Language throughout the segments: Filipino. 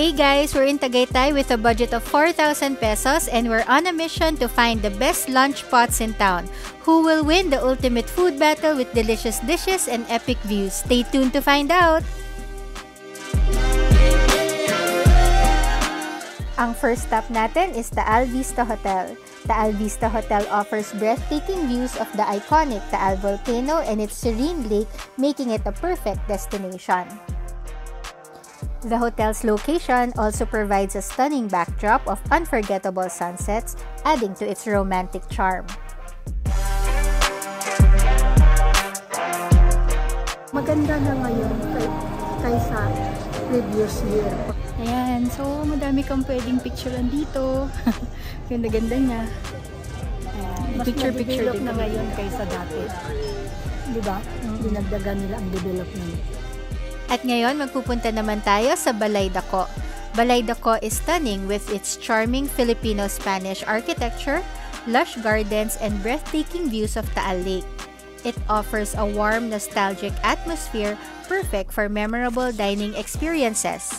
Hey guys, we're in Tagaytay with a budget of 4,000 pesos and we're on a mission to find the best lunch spots in town. Who will win the ultimate food battle with delicious dishes and epic views? Stay tuned to find out! Ang first stop natin is Taal Vista Hotel. Taal Vista Hotel offers breathtaking views of the iconic Taal volcano and its serene lake, making it a perfect destination. The hotel's location also provides a stunning backdrop of unforgettable sunsets, adding to its romantic charm. Maganda na ngayon kaysa previous year. Ayan, so madami kang pwedeng picturean dito. Ganda-ganda niya. Mas picture na ngayon kaysa dati. Diba? Dinagdagan nila ang development. At ngayon, magpupunta naman tayo sa Balay Dako. Balay Dako is stunning with its charming Filipino-Spanish architecture, lush gardens, and breathtaking views of Taal Lake. It offers a warm, nostalgic atmosphere, perfect for memorable dining experiences.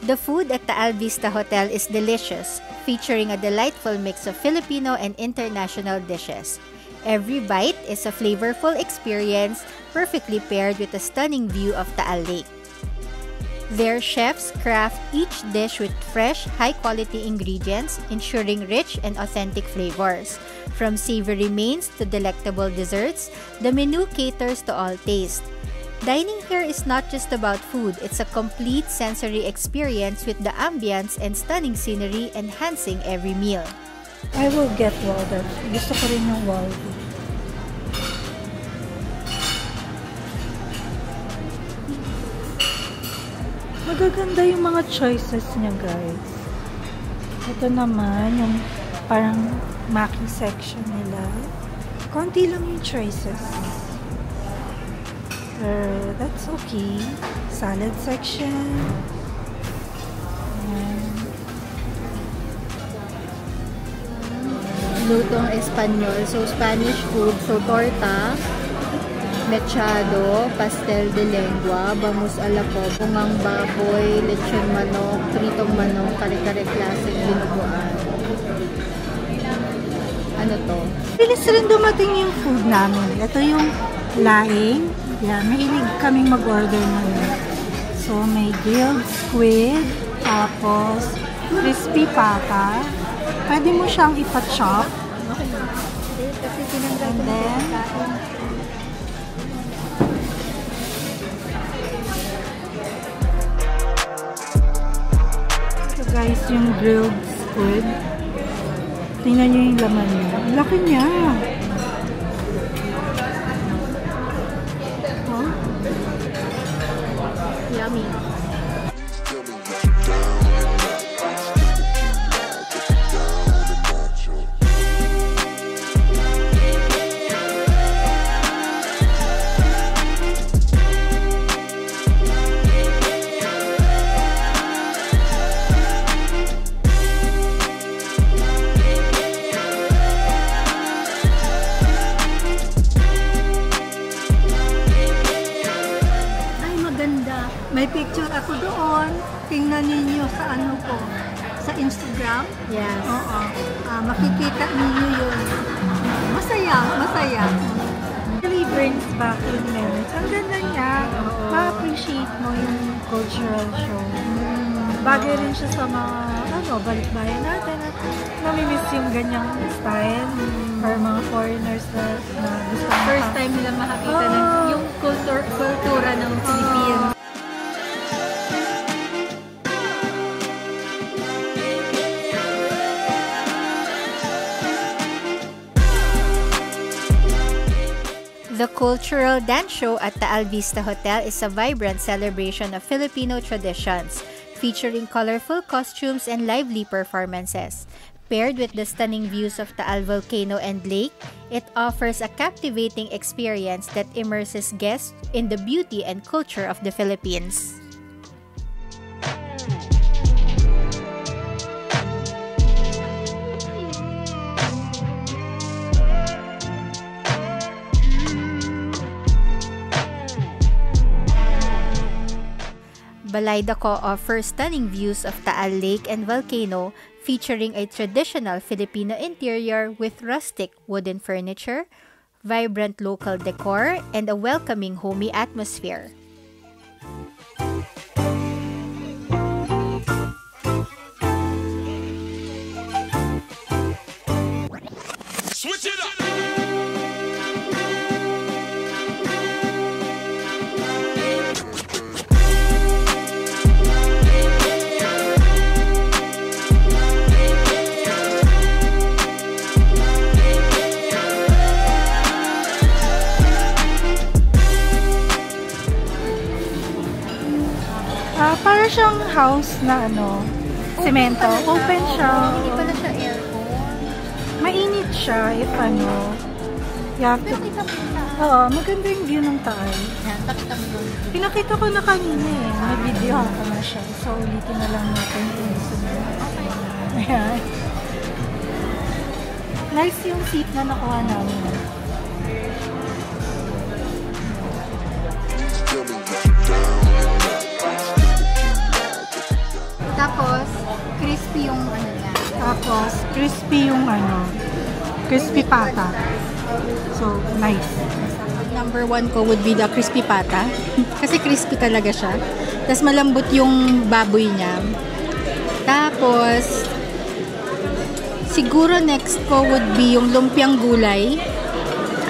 The food at Taal Vista Hotel is delicious, featuring a delightful mix of Filipino and international dishes. Every bite is a flavorful experience, perfectly paired with a stunning view of Taal Lake. Their chefs craft each dish with fresh, high-quality ingredients, ensuring rich and authentic flavors. From savory mains to delectable desserts, the menu caters to all tastes. Dining here is not just about food, it's a complete sensory experience with the ambience and stunning scenery enhancing every meal. I will get water. Gusto ko rin yung water. Magaganda yung mga choices niya, guys. Ito naman, yung parang maki section nila. Konti lang yung choices. That's okay. Salad section. Lutong Espanyol. So, Spanish food. So, torta, mechado, pastel de lengua, bangus a la cob, bungang baboy, lechon manok, pritong manok, kare-kare klaseng dinuguan. Ano to? Bilis rin dumating yung food namin. Ito yung laing. Yan, mahilig kaming mag-order naman. So, may grilled squid, tapos crispy pata. Pwede mo siyang ipa-chop. And then, ito guys, yung grilled squid. Tingnan nyo yung laman niya. Ang laki niya. Yummy. May picture ako doon. Tingnan ninyo sa ano ko. Sa Instagram. Yes. Oo. Makikita ninyo yun. Masaya, masaya. Really brings back yung memories. Ang ganda niya. Pa-appreciate mo yung cultural show. Bagay rin siya sa mga balikbayan natin. At namimiss yung ganyang style. Or mga foreigners na gusto mo. First time nila makakita ng yung kultura ng Philippines. The cultural dance show at Taal Vista Hotel is a vibrant celebration of Filipino traditions, featuring colorful costumes and lively performances. Paired with the stunning views of Taal Volcano and lake, it offers a captivating experience that immerses guests in the beauty and culture of the Philippines. Balay Dako offers stunning views of Taal Lake and volcano, featuring a traditional Filipino interior with rustic wooden furniture, vibrant local decor, and a welcoming homey atmosphere. Switch it up! Para siyang house na semento. Open siya. Hindi pala siya aircon. Mainit siya if you have to. Oo, maganda yung view ng Taal. Yan, pakita mo doon. Pinakita ko na kanina eh. May video ko na siya. So, ulitin na lang natin kung gusto mo. Ayan. Nice yung seat na nakuha namin. Tapos, crispy yung niya. Tapos, crispy yung crispy pata. So, nice. Number 1 ko would be the crispy pata. Kasi crispy talaga siya. Tapos malambot yung baboy niya. Tapos, siguro next ko would be yung lumpiang gulay.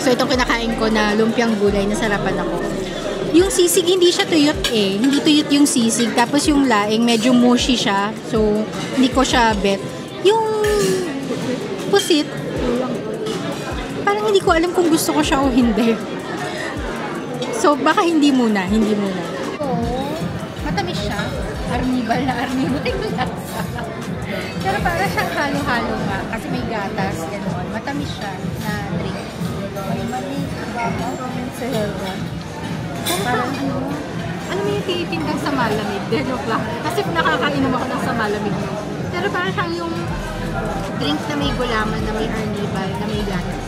So, itong kinakain ko na lumpiang gulay, nasarapan ako. Yung sisig, hindi siya tuyot eh. Hindi tuyot yung sisig. Tapos yung laing, medyo mushy siya. So, hindi ko siya bet. Yung pusit, parang hindi ko alam kung gusto ko siya o hindi. So, baka hindi muna. Oo. Matamis siya. Arnibal na arnibuting lasa. Pero parang siyang halo-halo nga. Kasi may gatas, gano'n. Matamis siya na drink. May manis, Sa Helga. parang ano mo yung tinitindang sa malamig? Joke lang. Kasi nakakainom ako ng sa malamig. Pero parang siyang yung drink na may gulaman, na may arnibal, na may gatas.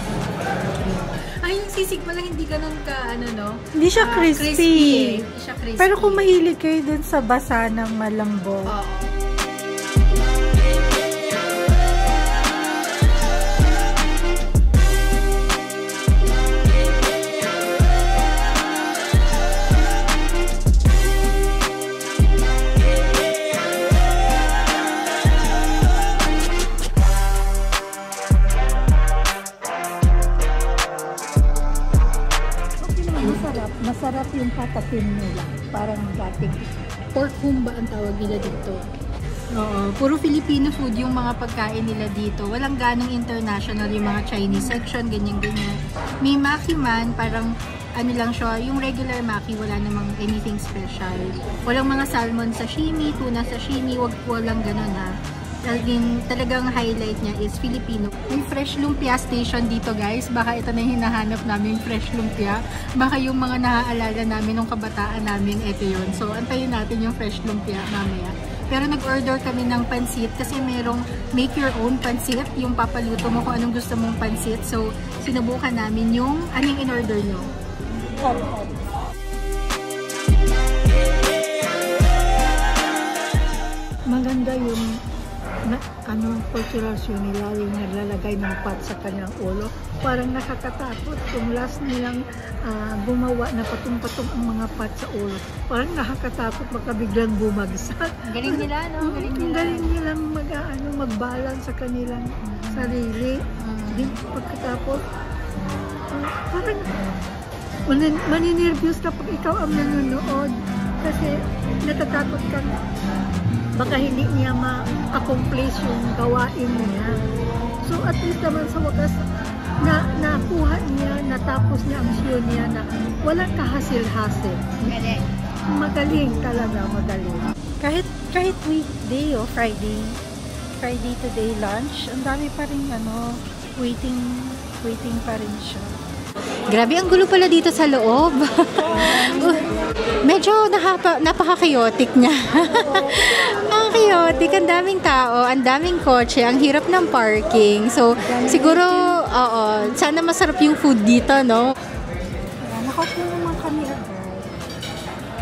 Ay, yung sisig pala hindi ganun ka, Hindi siya crispy. Hindi siya crispy. Pero kung mahilig kayo dun sa basa ng malambot. Oo. Masarap yung patatin nila. Parang dating Pork humba ang tawag nila dito. Oo, puro Filipino food yung mga pagkain nila dito. Walang ganong international yung mga Chinese section, ganyan-ganyan. May maki man, parang lang siya, yung regular maki, wala namang anything special. Walang mga salmon sashimi, tuna sashimi, walang ganon ha. Talagang highlight niya is Filipino. May fresh lumpia station dito guys. Baka ito na yung hinahanap namin, fresh lumpia. Baka yung mga naaalala namin nung kabataan namin, ito yun. So, antayin natin yung fresh lumpia mamaya. Pero nag-order kami ng pansit kasi merong make your own pansit. Yung papaluto mo kung anong gusto mong pansit. So, sinubukan namin yung anong in-order nyo. maganda yung cultural show nila, yung naglalagay ng pot sa kanyang ulo. Parang nakakatakot kung last nilang gumawa na patong-patong ang mga pot sa ulo. Parang nakakatakot, baka biglang bumagsak. Galing nila, no? Galing nilang mag-balance sa kanilang sarili. Din pagkatapos, parang maninervyos kapag ikaw ang nanonood kasi natatakot ka baka hindi niya ma-accomplish yung gawain niya. So at least naman sa wakas nakuha niya, natapos niya ang show niya na walang kahasil-hasil. Magaling talaga, magaling. Kahit weekday o Friday, Friday today lunch. Ang dami pa rin waiting pa rin siya. Grabe, ang gulo pala dito sa loob. Medyo napaka-chaotic niya. Ang chaotic, ang daming tao, ang daming kotse, ang hirap ng parking. So, siguro, sana masarap yung food dito, no? Nakaupo naman kami agad.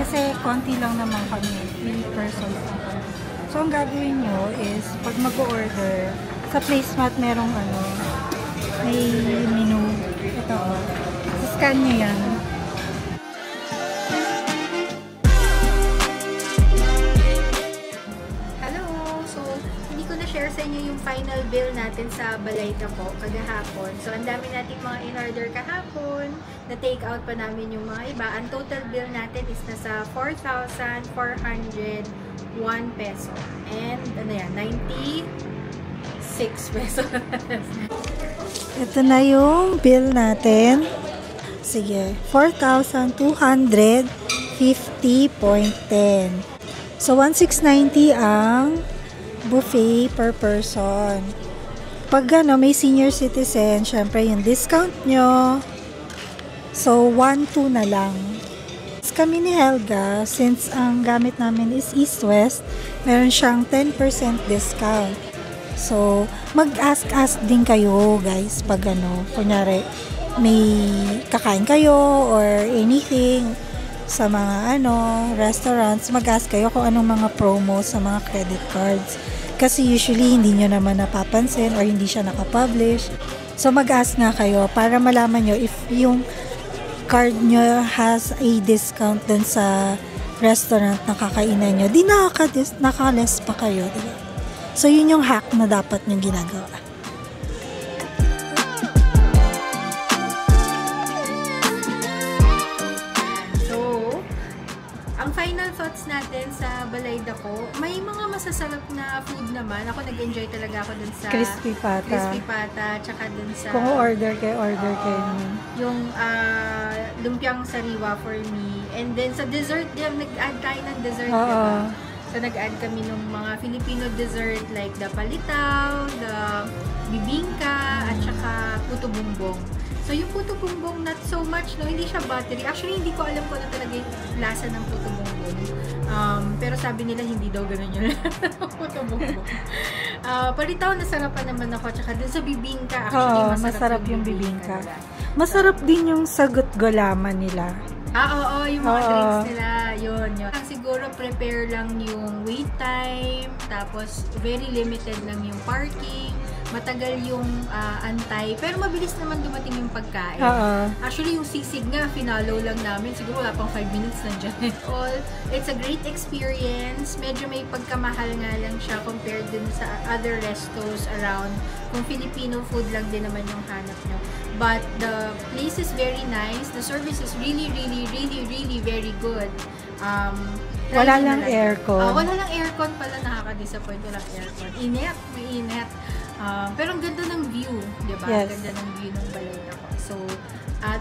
Kasi konti lang naman kami, 3 persons lang kami. So, ang gagawin nyo is, pag mag-order, sa placemat merong may menu. Ito, scan nyo yan. Hello! So, hindi ko na-share sa inyo yung final bill natin sa Balay Daco kagahapon. So, ang dami natin mga in-order kahapon. Na-take out pa namin yung mga iba. Ang total bill natin is nasa 4,401 peso. And, 96 pesos. Ito na yung bill natin. Sige, 4,250.10. So, 1,690 ang buffet per person. Pag may senior citizen, syempre yung discount nyo. So, 1,2 na lang. Kami ni Helga, since ang gamit namin is East-West, meron siyang 10% discount. So, mag-ask din kayo, guys, pag kunyari, may kakain kayo or anything sa mga restaurants, mag-ask kayo kung anong mga promo sa mga credit cards. Kasi usually, hindi nyo naman napapansin or hindi siya nakapublish. So, mag-ask nga kayo para malaman nyo if yung card nyo has a discount dun sa restaurant na kakainan nyo. Di naka-less pa kayo, diba? So, yun yung hack na dapat nyo ginagawa. So, ang final thoughts natin sa Balay Daco, may mga masasarap na food naman. Ako nag-enjoy talaga ako dun sa Crispy pata. Tsaka dun sa Kung order kayo. Yung lumpiang sariwa for me. And then sa dessert, nag-add tayo ng dessert. Diba? So, nag-add kami ng mga Filipino dessert like the palitaw, the bibingka, at saka puto bumbong. So, yung puto bumbong, not so much, no? Hindi siya buttery. Actually, hindi ko alam kung ano talaga yung lasa ng puto bumbong. Pero sabi nila, hindi daw ganun yung puto bumbong. Palitaw, nasarapan naman ako. Tsaka dun sa bibingka, actually, masarap yung bibingka. Masarap din yung sagot gulaman nila. Oo, yung mga drinks nila, yun. Siguro prepare lang yung wait time, tapos very limited lang yung parking, matagal yung antay, pero mabilis naman dumating yung pagkain. Actually, yung sisig nga, finalo lang namin, siguro wala pang 5 minutes nandiyan. It's a great experience, medyo may pagkamahal nga lang siya compared dun sa other restos around. Kung Filipino food lang din naman yung hanap nyo. But the place is very nice. The service is really very good. Wala lang aircon. Wala lang aircon pala, nakaka-disappoint. Walang aircon. May init. Pero ang ganda ng view, di ba? Yes. Ang ganda ng view ng Balay Daco. So,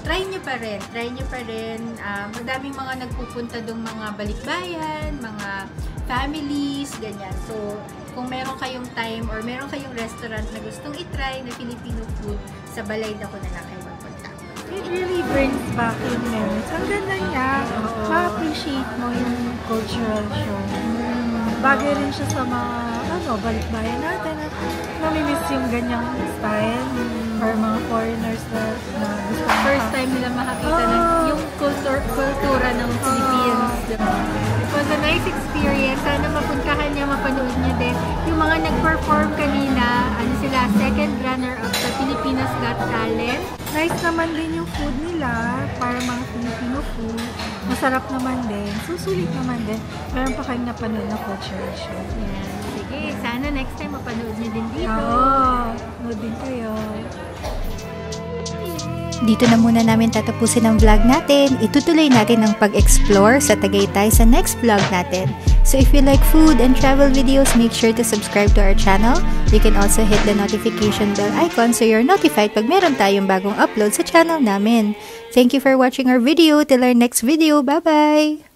try nyo pa rin. Madaming mga nagpupunta dong mga balikbayan, mga families, ganyan. So, kung meron kayong time or meron kayong restaurant na gustong itry na Filipino food, sa Balay Daco na lang kayo magpunta. It really brings back yung memories. Ang ganda niya. Ma-appreciate mo yung cultural show. Bagay rin siya sa mga balikbayan natin. At namimiss yung ganyang style. Or mga foreigners na gusto First time nila makakita ng yung kultura ng Philippines. It was a nice experience. Sana mapuntahan niya, mapanood niya din. Yung mga nag-perform kanina, sila, second runner-up sa Pilipinas Got Talent. Nice naman din yung food nila, para mga Filipino food. Masarap naman din. Susulit naman din. Meron pa kayong napanood na cultural show. Yan. Sige, sana next time mapanood niyo din dito. Manood din kayo. Dito na muna namin tatapusin ang vlog natin. Itutuloy natin ang pag-explore sa Tagaytay sa next vlog natin. So if you like food and travel videos, make sure to subscribe to our channel. You can also hit the notification bell icon so you're notified pag meron tayong bagong upload sa channel namin. Thank you for watching our video. Till our next video. Bye-bye!